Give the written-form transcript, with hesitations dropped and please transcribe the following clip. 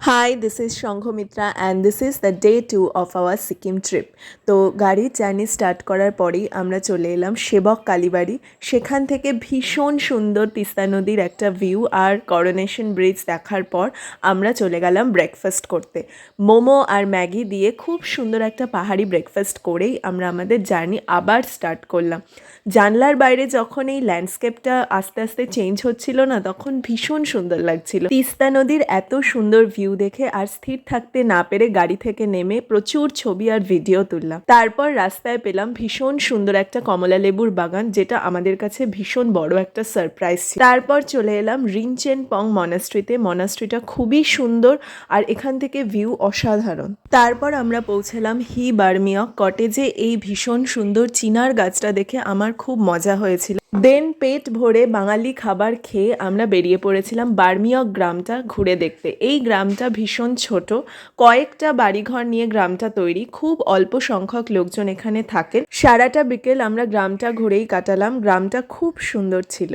Hi, this is Shanghamitra and this is the day 2 of our Sikkim trip. তো গাড়ির journey start করার পরেই আমরা চলে এলাম সেবক কালীবাড়ি। সেখান থেকে ভীষণ সুন্দর তিস্তা নদীর একটা ভিউ আর করোনেশন ব্রিজ দেখার পর আমরা চলে গেলাম ব্রেকফাস্ট করতে। মোমো আর ম্যাগি দিয়ে খুব সুন্দর একটা পাহাড়ি ব্রেকফাস্ট করেই আমরা আমাদের জার্নি আবার স্টার্ট করলাম। জানলার বাইরে যখন এই ল্যান্ডস্কেপটা আস্তে আস্তে চেঞ্জ হচ্ছিল না, তখন ভীষণ সুন্দর লাগছিল। তিস্তা নদীর এত সুন্দর ভিউ দেখে আর স্থির থাকতে না পেরে গাড়ি থেকে নেমে প্রচুর ছবি আর ভিডিও তুললাম। তারপর রাস্তায় পেলাম ভীষণ সুন্দর একটা কমলা লেবুর বাগান, যেটা আমাদের কাছে ভীষণ বড় একটা সারপ্রাইজ ছিল। তারপর চলে এলাম রিনচেন পং মনাস্ট্রিতে। মনাস্ট্রিটা খুবই সুন্দর আর এখান থেকে ভিউ অসাধারণ। তারপর আমরা পৌঁছালাম হি বার্মিয়ক কটেজে। এই ভীষণ সুন্দর চিনার গাছটা দেখে আমার খুব মজা হয়েছিল। দেন পেট ভরে বাঙালি খাবার খেয়ে আমরা বেরিয়ে পড়েছিলাম বার্মিয়ক গ্রামটা ঘুরে দেখতে। এই গ্রামটা ভীষণ ছোট, কয়েকটা বাড়িঘর নিয়ে গ্রামটা তৈরি, খুব অল্প সংখ্যক লোকজন এখানে থাকেন। সারাটা বিকেল আমরা গ্রামটা ঘুরেই কাটালাম। গ্রামটা খুব সুন্দর ছিল।